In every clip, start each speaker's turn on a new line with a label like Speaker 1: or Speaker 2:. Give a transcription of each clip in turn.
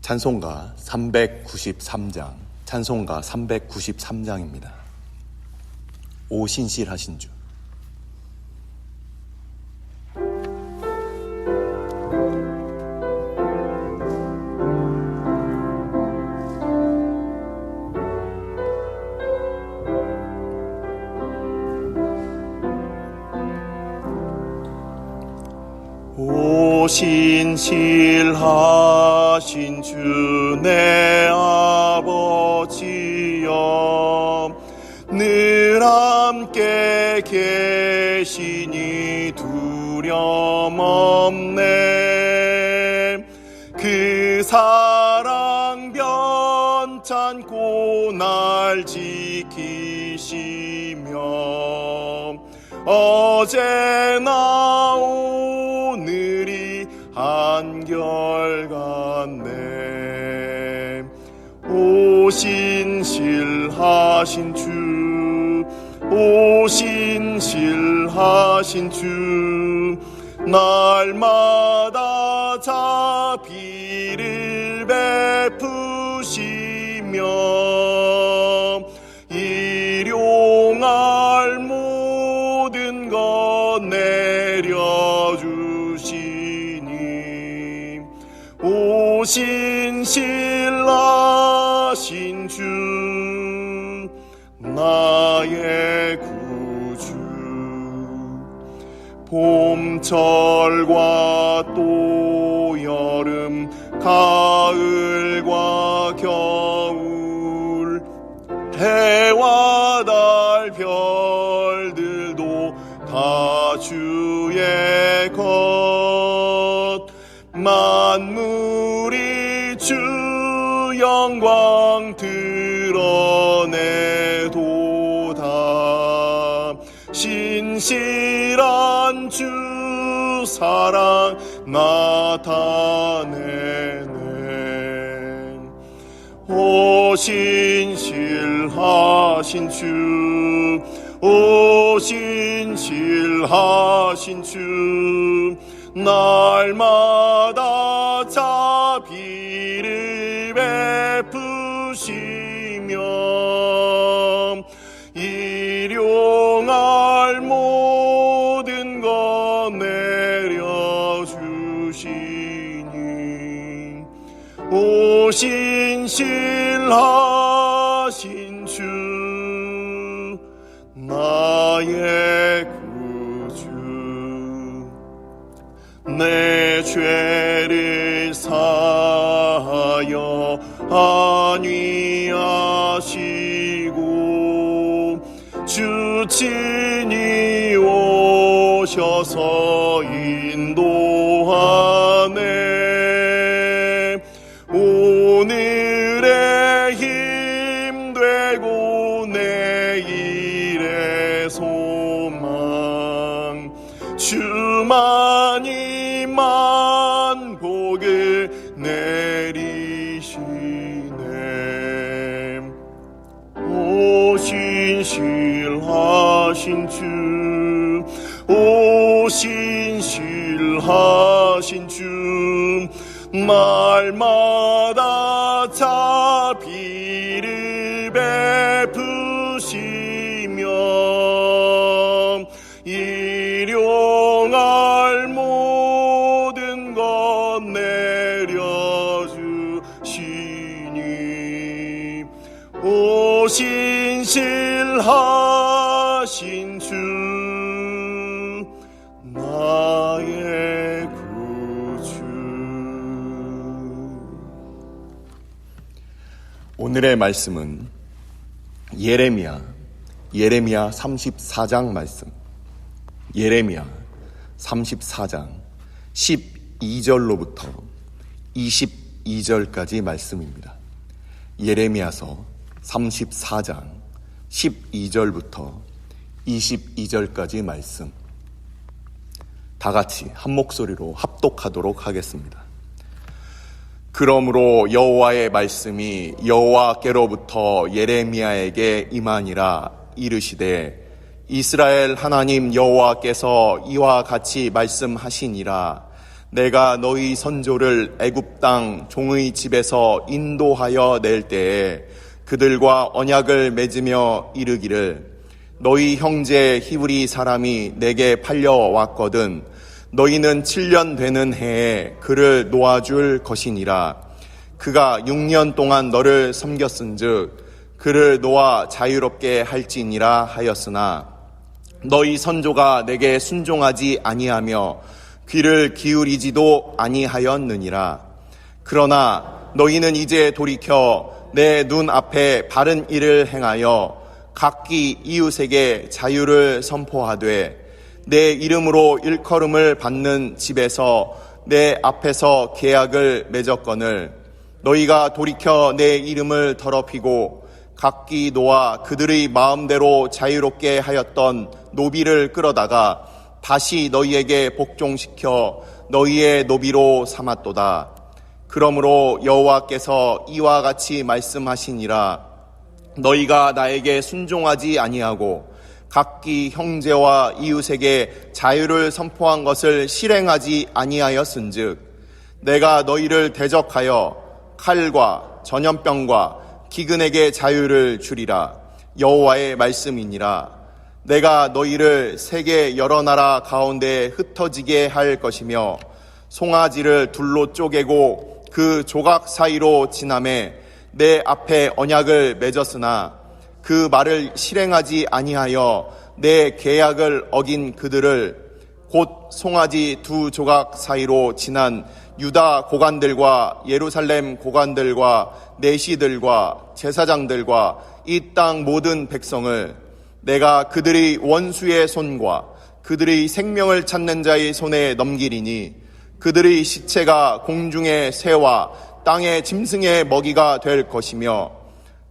Speaker 1: 찬송가 393장, 찬송가 393장입니다. 오 신실하신 주. 오 신실하신 주 내 아버지여, 늘 함께 계시니 두려움 없네. 그 사랑 변찮고 날 지키시며 어제나 오늘이 한결같네. 오 신실하신 주, 오 신실하신 주, 날마다 자비를 베푸시며 일용할 모든 것 내려주시니 오 신실하신 주, 나의 구주. 봄철과 또 여름, 가을과 겨울, 해와 달 별들도 다 주의 것. 만물이 주 영광 드러내도다. 신실한 주 사랑 나타내네. 오 신실하신 주, 오 신실하신 주, 날마다 자비를 베푸시며 일용할 모든 것 내려주시니 오 신실하신 주, 나의 구주. 내 죄를 사하여 안위하시고 주 친히 오셔서 인도하네. 오늘의 힘 되고 내일의 소망, 주만이 만복을 내리시네. 오 신실하신 주, 오 신실하신 주, 날마다 자비를 베푸시며 일용할 모든 것 내려주시니 오 신실하신 주, 나의 구주. 오늘의 말씀은 예레미야 34장 말씀, 예레미야 34장 12절로부터 22절까지 말씀입니다. 예레미야서 34장 12절부터 22절까지 말씀, 다 같이 한 목소리로 합독하도록 하겠습니다. 그러므로 여호와의 말씀이 여호와께로부터 예레미야에게 임하니라. 이르시되 이스라엘 하나님 여호와께서 이와 같이 말씀하시니라. 내가 너희 선조를 애굽 땅 종의 집에서 인도하여 낼 때에 그들과 언약을 맺으며 이르기를 너희 형제 히브리 사람이 내게 팔려왔거든 너희는 7년 되는 해에 그를 놓아줄 것이니라. 그가 6년 동안 너를 섬겼은즉 그를 놓아 자유롭게 할지니라 하였으나 너희 선조가 내게 순종하지 아니하며 귀를 기울이지도 아니하였느니라. 그러나 너희는 이제 돌이켜 내 눈 앞에 바른 일을 행하여 각기 이웃에게 자유를 선포하되 내 이름으로 일컬음을 받는 집에서 내 앞에서 계약을 맺었거늘 너희가 돌이켜 내 이름을 더럽히고 각기 놓아 그들의 마음대로 자유롭게 하였던 노비를 끌어다가 다시 너희에게 복종시켜 너희의 노비로 삼았도다. 그러므로 여호와께서 이와 같이 말씀하시니라. 너희가 나에게 순종하지 아니하고 각기 형제와 이웃에게 자유를 선포한 것을 실행하지 아니하였은즉 내가 너희를 대적하여 칼과 전염병과 기근에게 자유를 주리라. 여호와의 말씀이니라. 내가 너희를 세계 여러 나라 가운데 흩어지게 할 것이며 송아지를 둘로 쪼개고 그 조각 사이로 지나매 내 앞에 언약을 맺었으나 그 말을 실행하지 아니하여 내 계약을 어긴 그들을 곧 송아지 두 조각 사이로 지난 유다 고관들과 예루살렘 고관들과 내시들과 제사장들과 이 땅 모든 백성을 내가 그들의 원수의 손과 그들의 생명을 찾는 자의 손에 넘기리니 그들의 시체가 공중의 새와 땅의 짐승의 먹이가 될 것이며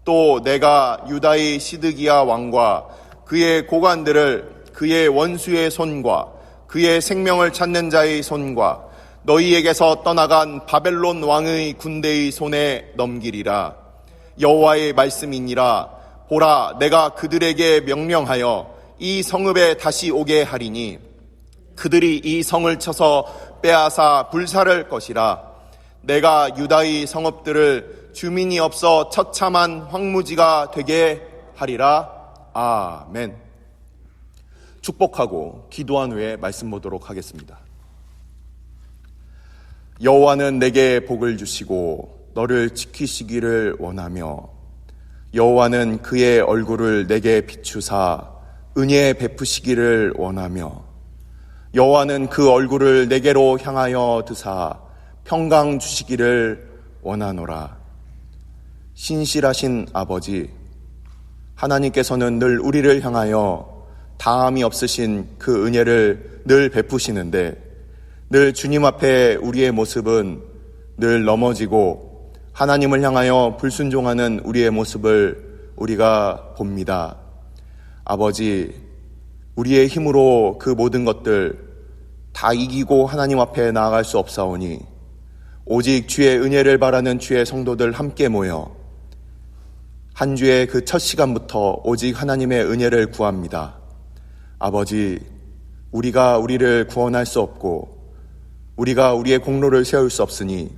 Speaker 1: 또 내가 유다의 시드기야 왕과 그의 고관들을 그의 원수의 손과 그의 생명을 찾는 자의 손과 너희에게서 떠나간 바벨론 왕의 군대의 손에 넘기리라. 여호와의 말씀이니라. 보라, 내가 그들에게 명령하여 이 성읍에 다시 오게 하리니 그들이 이 성을 쳐서 빼앗아 불살할 것이라. 내가 유다의 성읍들을 주민이 없어 처참한 황무지가 되게 하리라. 아멘. 축복하고 기도한 후에 말씀 보도록 하겠습니다. 여호와는 내게 복을 주시고 너를 지키시기를 원하며 여호와는 그의 얼굴을 내게 비추사 은혜 베푸시기를 원하며 여호와는 그 얼굴을 내게로 향하여 드사 평강 주시기를 원하노라. 신실하신 아버지, 하나님께서는 늘 우리를 향하여 다함이 없으신 그 은혜를 늘 베푸시는데 늘 주님 앞에 우리의 모습은 늘 넘어지고 하나님을 향하여 불순종하는 우리의 모습을 우리가 봅니다. 아버지, 우리의 힘으로 그 모든 것들 다 이기고 하나님 앞에 나아갈 수 없사오니 오직 주의 은혜를 바라는 주의 성도들 함께 모여 한 주의 그 첫 시간부터 오직 하나님의 은혜를 구합니다. 아버지, 우리가 우리를 구원할 수 없고 우리가 우리의 공로를 세울 수 없으니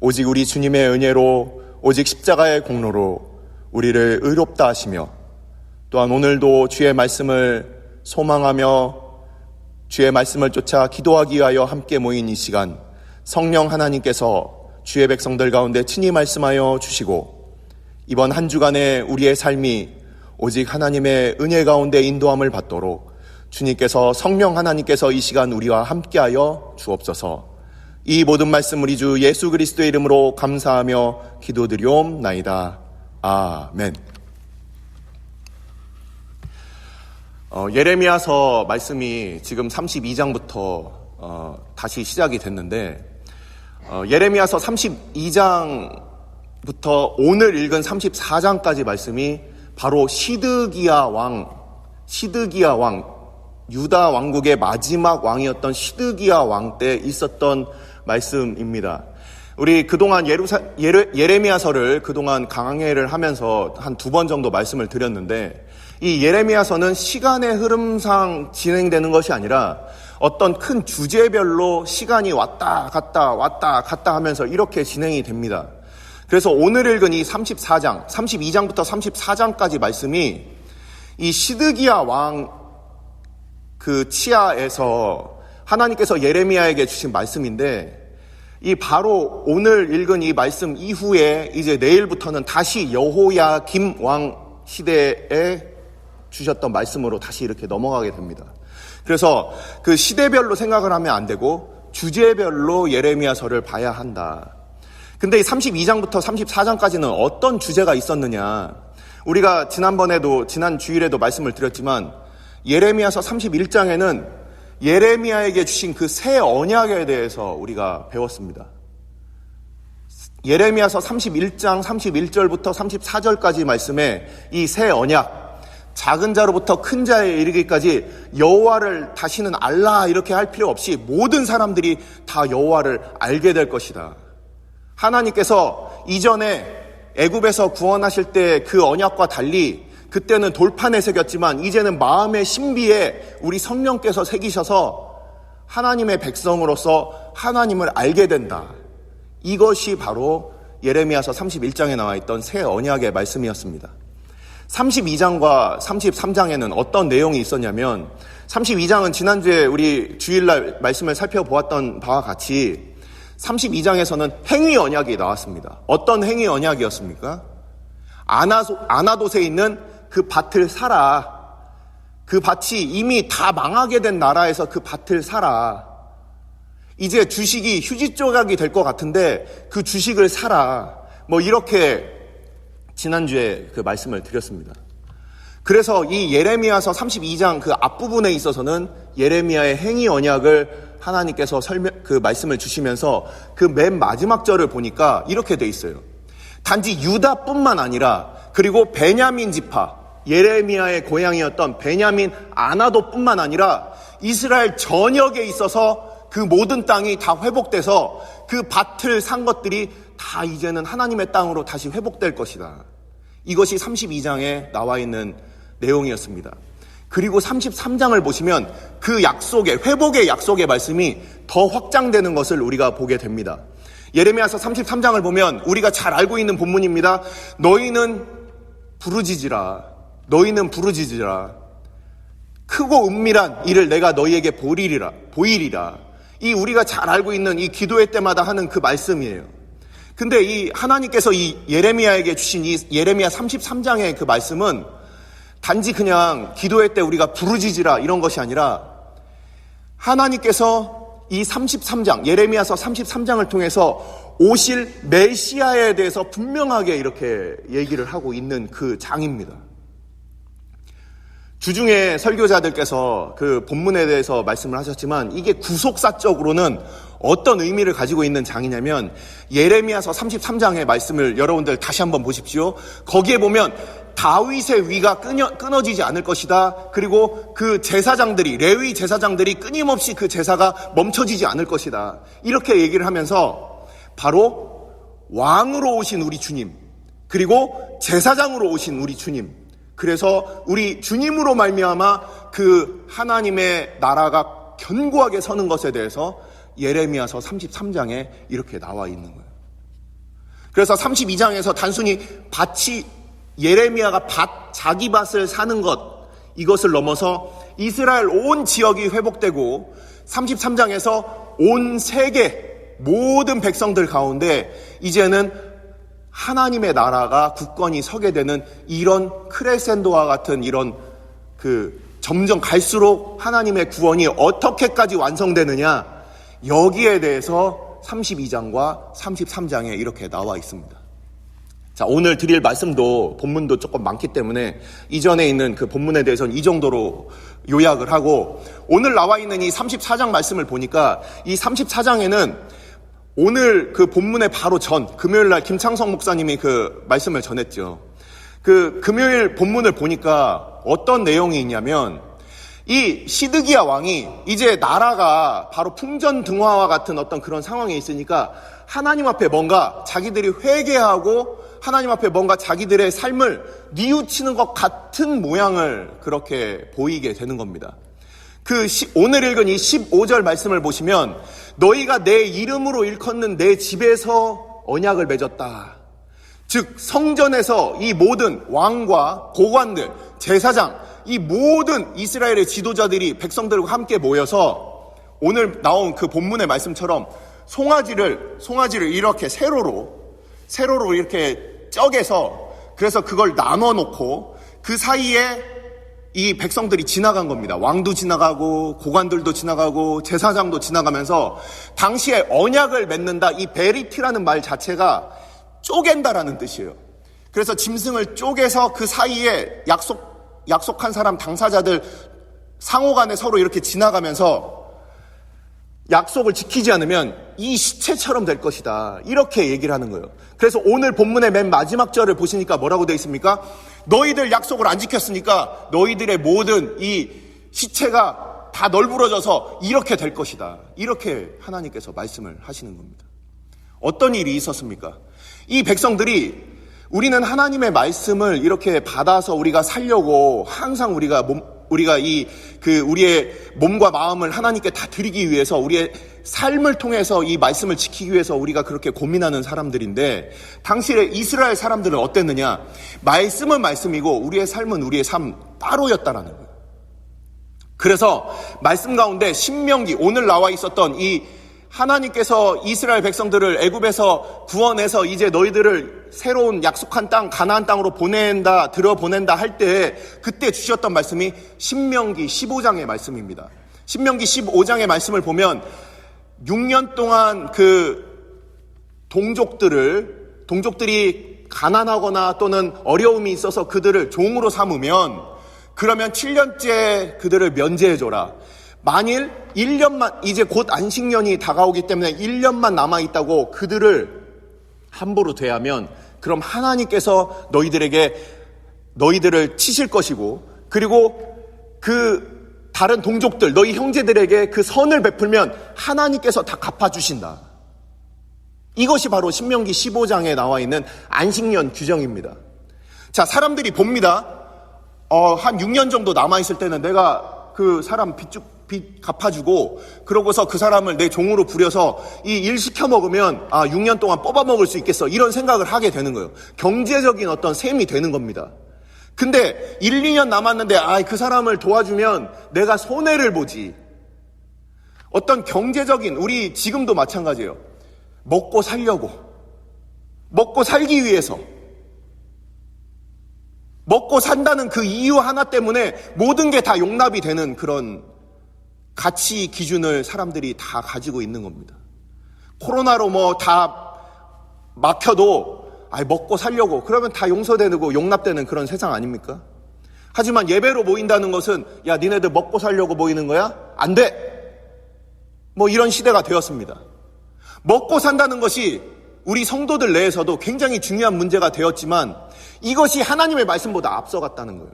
Speaker 1: 오직 우리 주님의 은혜로 오직 십자가의 공로로 우리를 의롭다 하시며 또한 오늘도 주의 말씀을 소망하며 주의 말씀을 쫓아 기도하기 위하여 함께 모인 이 시간 성령 하나님께서 주의 백성들 가운데 친히 말씀하여 주시고 이번 한 주간의 우리의 삶이 오직 하나님의 은혜 가운데 인도함을 받도록 주님께서 성령 하나님께서 이 시간 우리와 함께하여 주옵소서. 이 모든 말씀 우리 주 예수 그리스도의 이름으로 감사하며 기도드리옵나이다. 아멘. 예레미야서 말씀이 지금 32장부터 다시 시작이 됐는데 예레미야서 32장부터 오늘 읽은 34장까지 말씀이 바로 시드기야 왕 유다 왕국의 마지막 왕이었던 시드기야 왕 때 있었던 말씀입니다. 우리 그동안 예레미야서를 그동안 강해를 하면서 한 2번 정도 말씀을 드렸는데 이 예레미야서는 시간의 흐름상 진행되는 것이 아니라 어떤 큰 주제별로 시간이 왔다 갔다 하면서 이렇게 진행이 됩니다. 그래서 오늘 읽은 이 32장부터 34장까지 말씀이 이 시드기야 왕 그 치하에서 하나님께서 예레미야에게 주신 말씀인데, 이 바로 오늘 읽은 이 말씀 이후에 이제 내일부터는 다시 여호야김 왕 시대에 주셨던 말씀으로 다시 이렇게 넘어가게 됩니다. 그래서 그 시대별로 생각을 하면 안 되고 주제별로 예레미야서를 봐야 한다. 근데 이 32장부터 34장까지는 어떤 주제가 있었느냐? 우리가 지난 주일에도 말씀을 드렸지만 예레미야서 31장에는 예레미야에게 주신 그 새 언약에 대해서 우리가 배웠습니다. 예레미야서 31장 31절부터 34절까지 말씀에 이 새 언약, 작은 자로부터 큰 자에 이르기까지 여호와를 다시는 알라 이렇게 할 필요 없이 모든 사람들이 다 여호와를 알게 될 것이다. 하나님께서 이전에 애굽에서 구원하실 때 그 언약과 달리 그때는 돌판에 새겼지만 이제는 마음의 신비에 우리 성령께서 새기셔서 하나님의 백성으로서 하나님을 알게 된다. 이것이 바로 예레미야서 31장에 나와 있던 새 언약의 말씀이었습니다. 32장과 33장에는 어떤 내용이 있었냐면, 32장은 지난주에 우리 주일날 말씀을 살펴보았던 바와 같이 32장에서는 행위 언약이 나왔습니다. 어떤 행위 언약이었습니까? 아나돗에 있는 그 밭을 사라. 그 밭이 이미 다 망하게 된 나라에서 그 밭을 사라. 이제 주식이 휴지 조각이 될 것 같은데 그 주식을 사라. 이렇게 지난주에 그 말씀을 드렸습니다. 그래서 이 예레미야서 32장 그 앞부분에 있어서는 예레미야의 행위 언약을 하나님께서 그 말씀을 주시면서 그 맨 마지막 절을 보니까 이렇게 돼 있어요. 단지 유다뿐만 아니라 그리고 베냐민 지파, 예레미야의 고향이었던 베냐민 아나돗뿐만 아니라 이스라엘 전역에 있어서 그 모든 땅이 다 회복돼서 그 밭을 산 것들이 다 이제는 하나님의 땅으로 다시 회복될 것이다. 이것이 32장에 나와 있는 내용이었습니다. 그리고 33장을 보시면 그 회복의 약속의 말씀이 더 확장되는 것을 우리가 보게 됩니다. 예레미야서 33장을 보면 우리가 잘 알고 있는 본문입니다. 너희는 부르짖으라. 크고 은밀한 일을 내가 너희에게 보이리라. 이 우리가 잘 알고 있는 이 기도회 때마다 하는 그 말씀이에요. 근데 이 하나님께서 이 예레미야에게 주신 이 예레미야 33장의 그 말씀은 단지 그냥 기도회 때 우리가 부르짖으라 이런 것이 아니라 하나님께서 이 33장, 예레미야서 33장을 통해서 오실 메시아에 대해서 분명하게 이렇게 얘기를 하고 있는 그 장입니다. 주중에 설교자들께서 그 본문에 대해서 말씀을 하셨지만 이게 구속사적으로는 어떤 의미를 가지고 있는 장이냐면 예레미야서 33장의 말씀을 여러분들 다시 한번 보십시오. 거기에 보면 다윗의 위가 끊어지지 않을 것이다. 그리고 그 제사장들이, 레위 제사장들이 끊임없이 그 제사가 멈춰지지 않을 것이다. 이렇게 얘기를 하면서 바로 왕으로 오신 우리 주님, 그리고 제사장으로 오신 우리 주님, 그래서 우리 주님으로 말미암아 그 하나님의 나라가 견고하게 서는 것에 대해서 예레미야서 33장에 이렇게 나와 있는 거예요. 그래서 32장에서 단순히 예레미야가 자기 밭을 사는 것, 이것을 넘어서 이스라엘 온 지역이 회복되고 33장에서 온 세계 모든 백성들 가운데 이제는 하나님의 나라가 굳건히 서게 되는 이런 크레센도와 같은 이런 점점 갈수록 하나님의 구원이 어떻게까지 완성되느냐, 여기에 대해서 32장과 33장에 이렇게 나와 있습니다. 자, 오늘 드릴 말씀도 본문도 조금 많기 때문에 이전에 있는 그 본문에 대해서는 이 정도로 요약을 하고, 오늘 나와 있는 이 34장 말씀을 보니까 이 34장에는 오늘 그 본문의 바로 금요일 날 김창성 목사님이 그 말씀을 전했죠. 그 금요일 본문을 보니까 어떤 내용이 있냐면 이 시드기야 왕이 이제 나라가 바로 풍전등화와 같은 어떤 그런 상황에 있으니까 하나님 앞에 뭔가 자기들이 회개하고 하나님 앞에 뭔가 자기들의 삶을 뉘우치는 것 같은 모양을 그렇게 보이게 되는 겁니다. 오늘 읽은 이 15절 말씀을 보시면 너희가 내 이름으로 일컫는 내 집에서 언약을 맺었다. 즉 성전에서 이 모든 왕과 고관들, 제사장, 이 모든 이스라엘의 지도자들이 백성들과 함께 모여서 오늘 나온 그 본문의 말씀처럼 송아지를 이렇게 세로로 이렇게 쪄개서 그래서 그걸 나눠 놓고 그 사이에 이 백성들이 지나간 겁니다. 왕도 지나가고 고관들도 지나가고 제사장도 지나가면서 당시에 언약을 맺는다, 이 베리티라는 말 자체가 쪼갠다라는 뜻이에요. 그래서 짐승을 쪼개서 그 사이에 약속한 사람 당사자들 상호간에 서로 이렇게 지나가면서 약속을 지키지 않으면 이 시체처럼 될 것이다, 이렇게 얘기를 하는 거예요. 그래서 오늘 본문의 맨 마지막 절을 보시니까 뭐라고 되어 있습니까? 너희들 약속을 안 지켰으니까 너희들의 모든 이 시체가 다 널브러져서 이렇게 될 것이다, 이렇게 하나님께서 말씀을 하시는 겁니다. 어떤 일이 있었습니까? 이 백성들이 우리는 하나님의 말씀을 이렇게 받아서 우리가 살려고 항상 우리가 우리의 몸과 마음을 하나님께 다 드리기 위해서 우리의 삶을 통해서 이 말씀을 지키기 위해서 우리가 그렇게 고민하는 사람들인데, 당시에 이스라엘 사람들은 어땠느냐? 말씀은 말씀이고 우리의 삶은 우리의 삶 따로였다라는 거예요. 그래서 말씀 가운데 신명기, 오늘 나와 있었던 이 하나님께서 이스라엘 백성들을 애굽에서 구원해서 이제 너희들을 새로운 약속한 땅, 가나안 땅으로 들어보낸다 할 때 그때 주셨던 말씀이 신명기 15장의 말씀입니다. 신명기 15장의 말씀을 보면 6년 동안 그 동족들이 가난하거나 또는 어려움이 있어서 그들을 종으로 삼으면 그러면 7년째 그들을 면제해줘라. 만일 1년만, 이제 곧 안식년이 다가오기 때문에 1년만 남아있다고 그들을 함부로 대하면 그럼 하나님께서 너희들을 치실 것이고, 그리고 그 다른 동족들, 너희 형제들에게 그 선을 베풀면 하나님께서 다 갚아주신다. 이것이 바로 신명기 15장에 나와 있는 안식년 규정입니다. 자, 사람들이 봅니다. 한 6년 정도 남아있을 때는 내가 그 사람 빚 갚아주고 그러고서 그 사람을 내 종으로 부려서 이 일 시켜 먹으면 6년 동안 뽑아 먹을 수 있겠어, 이런 생각을 하게 되는 거예요. 경제적인 어떤 셈이 되는 겁니다. 근데 1, 2년 남았는데 그 사람을 도와주면 내가 손해를 보지. 어떤 경제적인, 우리 지금도 마찬가지예요. 먹고 살기 위해서, 먹고 산다는 그 이유 하나 때문에 모든 게 다 용납이 되는 그런 가치 기준을 사람들이 다 가지고 있는 겁니다. 코로나로 뭐 다 막혀도 먹고 살려고 그러면 다 용서되고 용납되는 그런 세상 아닙니까? 하지만 예배로 모인다는 것은 야, 니네들 먹고 살려고 모이는 거야? 안 돼! 뭐 이런 시대가 되었습니다. 먹고 산다는 것이 우리 성도들 내에서도 굉장히 중요한 문제가 되었지만 이것이 하나님의 말씀보다 앞서갔다는 거예요.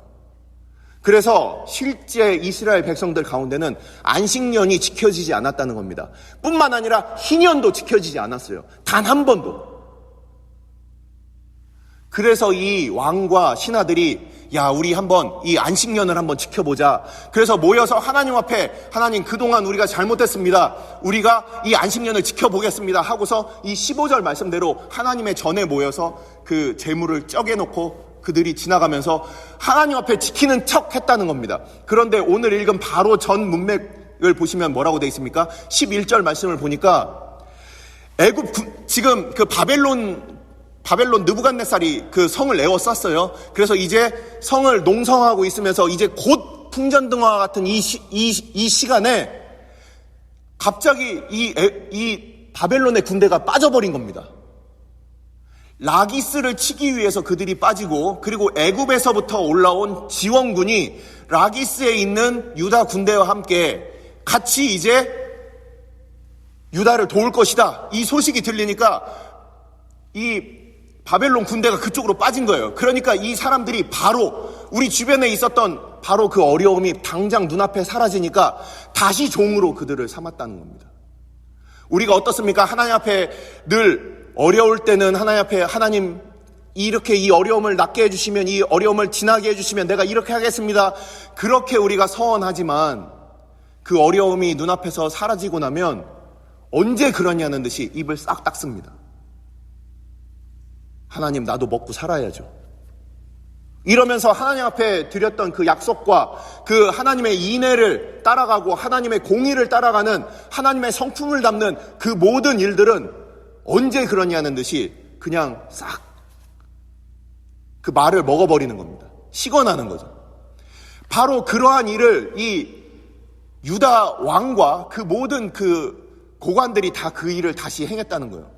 Speaker 1: 그래서 실제 이스라엘 백성들 가운데는 안식년이 지켜지지 않았다는 겁니다. 뿐만 아니라 희년도 지켜지지 않았어요. 단 한 번도. 그래서 이 왕과 신하들이 우리 한번 이 안식년을 한번 지켜보자. 그래서 모여서 하나님 앞에, 하나님 그동안 우리가 잘못했습니다. 우리가 이 안식년을 지켜보겠습니다 하고서 이 15절 말씀대로 하나님의 전에 모여서 그 제물을 쪄개놓고 그들이 지나가면서 하나님 앞에 지키는 척 했다는 겁니다. 그런데 오늘 읽은 바로 전 문맥을 보시면 뭐라고 되어 있습니까? 11절 말씀을 보니까 지금 그 바벨론 느부갓네살이 그 성을 에워쌌어요. 그래서 이제 성을 농성하고 있으면서 이제 곧 풍전등화와 같은 이 시간에 갑자기 이 바벨론의 군대가 빠져버린 겁니다. 라기스를 치기 위해서 그들이 빠지고, 그리고 애굽에서부터 올라온 지원군이 라기스에 있는 유다 군대와 함께 같이 이제 유다를 도울 것이다, 이 소식이 들리니까 이 바벨론 군대가 그쪽으로 빠진 거예요. 그러니까 이 사람들이 바로 우리 주변에 있었던 바로 그 어려움이 당장 눈앞에 사라지니까 다시 종으로 그들을 삼았다는 겁니다. 우리가 어떻습니까? 하나님 앞에 늘 어려울 때는 하나님 앞에, 하나님 이렇게 이 어려움을 낫게 해주시면, 이 어려움을 지나게 해주시면 내가 이렇게 하겠습니다. 그렇게 우리가 서원하지만 그 어려움이 눈앞에서 사라지고 나면 언제 그러냐는 듯이 입을 싹 닦습니다. 하나님, 나도 먹고 살아야죠. 이러면서 하나님 앞에 드렸던 그 약속과 그 하나님의 인애를 따라가고 하나님의 공의를 따라가는 하나님의 성품을 담는 그 모든 일들은 언제 그러냐는 듯이 그냥 싹 그 말을 먹어버리는 겁니다. 식어나는 거죠. 바로 그러한 일을 이 유다 왕과 그 모든 그 고관들이 다 그 일을 다시 행했다는 거예요.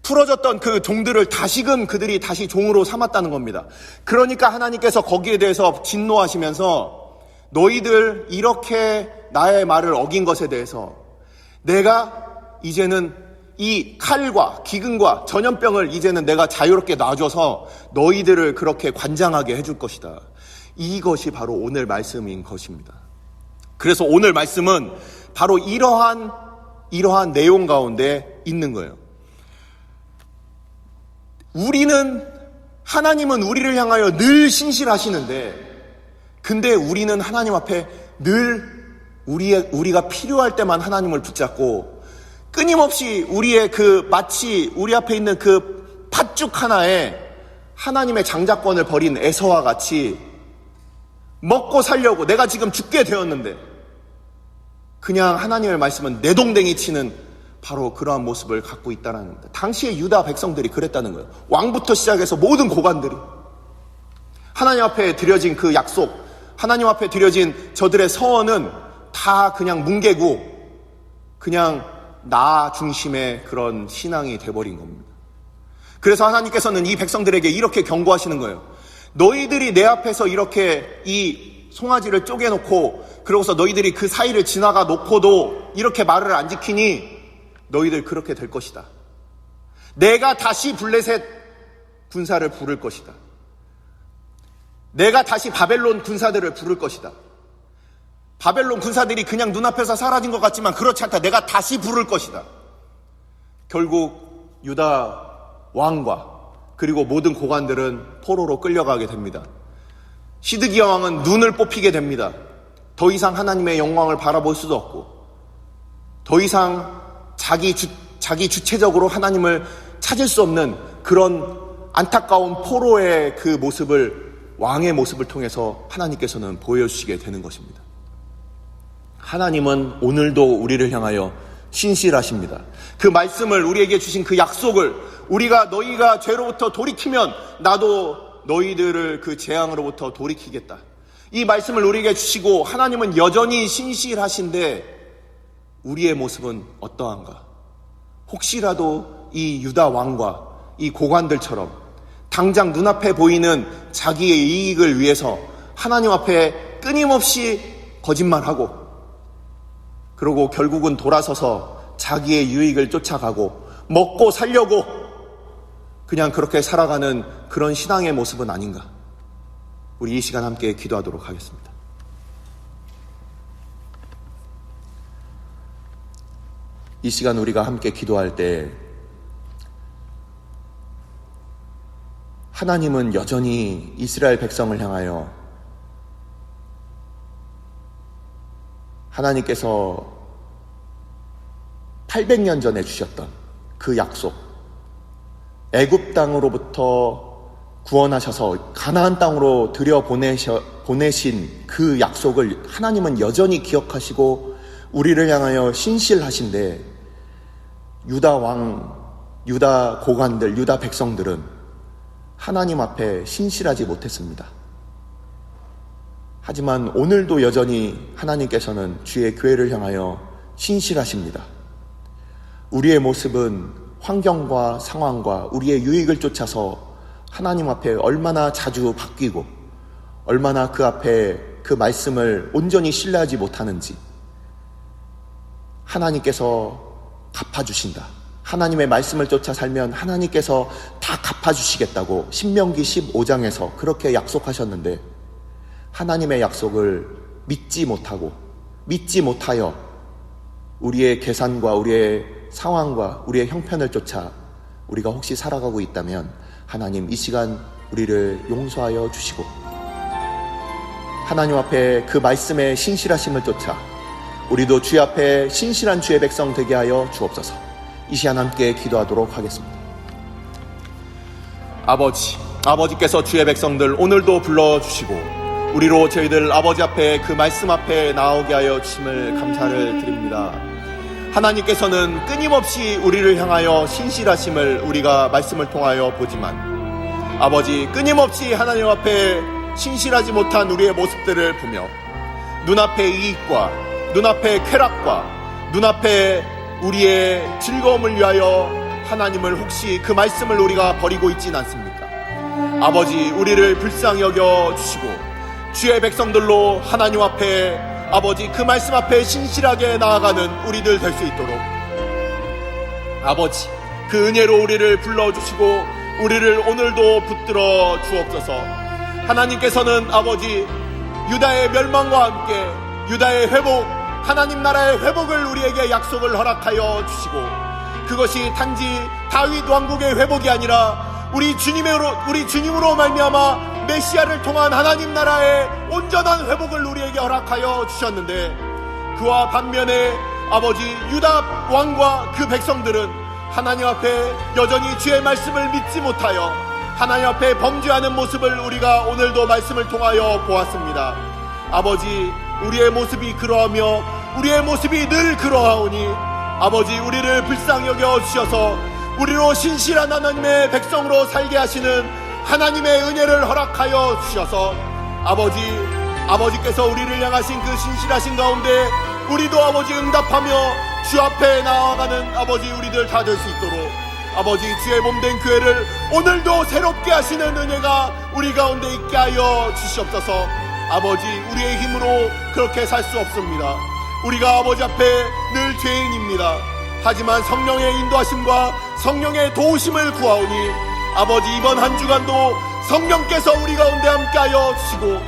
Speaker 1: 풀어졌던 그 종들을 다시금 그들이 다시 종으로 삼았다는 겁니다. 그러니까 하나님께서 거기에 대해서 진노하시면서 너희들 이렇게 나의 말을 어긴 것에 대해서 내가 이제는 이 칼과 기근과 전염병을 이제는 내가 자유롭게 놔줘서 너희들을 그렇게 관장하게 해줄 것이다. 이것이 바로 오늘 말씀인 것입니다. 그래서 오늘 말씀은 바로 이러한 내용 가운데 있는 거예요. 하나님은 우리를 향하여 늘 신실하시는데, 근데 우리는 하나님 앞에 늘 우리가 필요할 때만 하나님을 붙잡고, 끊임없이 마치 우리 앞에 있는 그 팥죽 하나에 하나님의 장자권을 버린 에서와 같이 먹고 살려고 내가 지금 죽게 되었는데, 그냥 하나님의 말씀은 내동댕이 치는 바로 그러한 모습을 갖고 있다는 겁니다. 당시의 유다 백성들이 그랬다는 거예요. 왕부터 시작해서 모든 고관들이 하나님 앞에 드려진 그 약속, 하나님 앞에 드려진 저들의 서원은 다 그냥 뭉개고 그냥 나 중심의 그런 신앙이 돼버린 겁니다. 그래서 하나님께서는 이 백성들에게 이렇게 경고하시는 거예요. 너희들이 내 앞에서 이렇게 이 송아지를 쪼개놓고 그러고서 너희들이 그 사이를 지나가 놓고도 이렇게 말을 안 지키니 너희들 그렇게 될 것이다. 내가 다시 블레셋 군사를 부를 것이다. 내가 다시 바벨론 군사들을 부를 것이다. 바벨론 군사들이 그냥 눈앞에서 사라진 것 같지만 그렇지 않다. 내가 다시 부를 것이다. 결국 유다 왕과 그리고 모든 고관들은 포로로 끌려가게 됩니다. 시드기야 왕은 눈을 뽑히게 됩니다. 더 이상 하나님의 영광을 바라볼 수도 없고, 더 이상 자기 주체적으로 하나님을 찾을 수 없는 그런 안타까운 포로의 그 모습을, 왕의 모습을 통해서 하나님께서는 보여주시게 되는 것입니다. 하나님은 오늘도 우리를 향하여 신실하십니다. 그 말씀을, 우리에게 주신 그 약속을, 너희가 죄로부터 돌이키면 나도 너희들을 그 재앙으로부터 돌이키겠다. 이 말씀을 우리에게 주시고 하나님은 여전히 신실하신데 우리의 모습은 어떠한가? 혹시라도 이 유다 왕과 이 고관들처럼 당장 눈앞에 보이는 자기의 이익을 위해서 하나님 앞에 끊임없이 거짓말하고, 그리고 결국은 돌아서서 자기의 유익을 쫓아가고 먹고 살려고 그냥 그렇게 살아가는 그런 신앙의 모습은 아닌가? 우리 이 시간 함께 기도하도록 하겠습니다. 이 시간 우리가 함께 기도할 때 하나님은 여전히 이스라엘 백성을 향하여 하나님께서 800년 전에 주셨던 그 약속, 애굽 땅으로부터 구원하셔서 가나안 땅으로 보내신 그 약속을 하나님은 여전히 기억하시고 우리를 향하여 신실하신데, 유다 왕, 유다 고관들, 유다 백성들은 하나님 앞에 신실하지 못했습니다. 하지만 오늘도 여전히 하나님께서는 주의 교회를 향하여 신실하십니다. 우리의 모습은 환경과 상황과 우리의 유익을 쫓아서 하나님 앞에 얼마나 자주 바뀌고 얼마나 그 앞에 그 말씀을 온전히 신뢰하지 못하는지 하나님께서 갚아주신다. 하나님의 말씀을 쫓아 살면 하나님께서 다 갚아주시겠다고 신명기 15장에서 그렇게 약속하셨는데, 하나님의 약속을 믿지 못하여 우리의 계산과 우리의 상황과 우리의 형편을 쫓아 우리가 혹시 살아가고 있다면 하나님 이 시간 우리를 용서하여 주시고 하나님 앞에 그 말씀의 신실하심을 쫓아 우리도 주의 앞에 신실한 주의 백성 되게 하여 주옵소서. 이 시간 함께 기도하도록 하겠습니다. 아버지께서 주의 백성들 오늘도 불러주시고 우리로 저희들 아버지 앞에 그 말씀 앞에 나오게 하여 주심을 감사를 드립니다. 하나님께서는 끊임없이 우리를 향하여 신실하심을 우리가 말씀을 통하여 보지만 아버지, 끊임없이 하나님 앞에 신실하지 못한 우리의 모습들을 보며 눈앞의 이익과 눈앞의 쾌락과 눈앞에 우리의 즐거움을 위하여 하나님을 혹시 그 말씀을 우리가 버리고 있진 않습니까? 아버지, 우리를 불쌍히 여겨 주시고 주의 백성들로 하나님 앞에 아버지 그 말씀 앞에 신실하게 나아가는 우리들 될 수 있도록 아버지 그 은혜로 우리를 불러주시고 우리를 오늘도 붙들어 주옵소서. 하나님께서는 아버지 유다의 멸망과 함께 유다의 회복, 하나님 나라의 회복을 우리에게 약속을 허락하여 주시고 그것이 단지 다윗 왕국의 회복이 아니라 우리 주님으로 말미암아 메시아를 통한 하나님 나라의 온전한 회복을 우리에게 허락하여 주셨는데 그와 반면에 아버지 유다 왕과 그 백성들은 하나님 앞에 여전히 주의 말씀을 믿지 못하여 하나님 앞에 범죄하는 모습을 우리가 오늘도 말씀을 통하여 보았습니다. 아버지, 우리의 모습이 그러하며 우리의 모습이 늘 그러하오니 아버지 우리를 불쌍히 여겨 주셔서 우리로 신실한 하나님의 백성으로 살게 하시는 하나님의 은혜를 허락하여 주셔서 아버지께서 우리를 향하신 그 신실하신 가운데 우리도 아버지 응답하며 주 앞에 나아가는 아버지 우리들 다 될 수 있도록 아버지 주의 몸된 교회를 오늘도 새롭게 하시는 은혜가 우리 가운데 있게 하여 주시옵소서. 아버지, 우리의 힘으로 그렇게 살 수 없습니다. 우리가 아버지 앞에 늘 죄인입니다. 하지만 성령의 인도하심과 성령의 도우심을 구하오니 아버지 이번 한 주간도 성령께서 우리 가운데 함께하여 주시고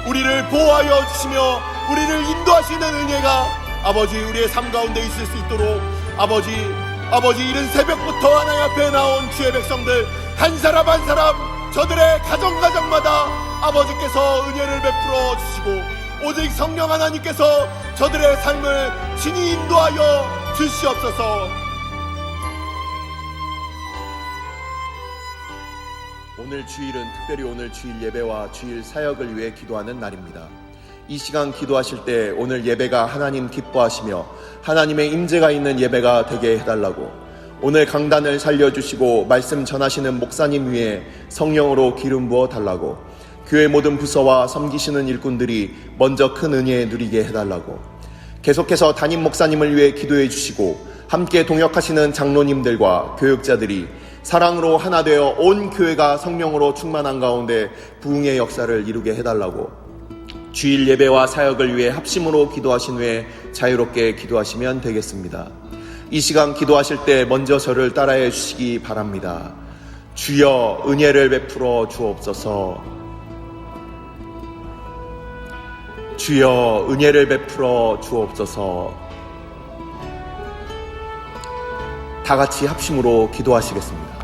Speaker 1: 우리를 보호하여 주시며 우리를 인도하시는 은혜가 아버지 우리의 삶 가운데 있을 수 있도록 아버지 이른 새벽부터 하나님 앞에 나온 주의 백성들 한 사람 한 사람 저들의 가정마다 아버지께서 은혜를 베풀어 주시고 오직 성령 하나님께서 저들의 삶을 친히 인도하여 주시옵소서. 오늘 주일은 특별히 오늘 주일 예배와 주일 사역을 위해 기도하는 날입니다. 이 시간 기도하실 때 오늘 예배가 하나님 기뻐하시며 하나님의 임재가 있는 예배가 되게 해달라고 오늘 강단을 살려주시고 말씀 전하시는 목사님 위에 성령으로 기름 부어 달라고 교회 모든 부서와 섬기시는 일꾼들이 먼저 큰 은혜 누리게 해달라고 계속해서 담임 목사님을 위해 기도해 주시고 함께 동역하시는 장로님들과 교육자들이 사랑으로 하나 되어 온 교회가 성령으로 충만한 가운데 부흥의 역사를 이루게 해달라고 주일 예배와 사역을 위해 합심으로 기도하신 후에 자유롭게 기도하시면 되겠습니다. 이 시간 기도하실 때 먼저 저를 따라해 주시기 바랍니다. 주여 은혜를 베풀어 주옵소서. 주여 은혜를 베풀어 주옵소서. 다 같이 합심으로 기도하시겠습니다.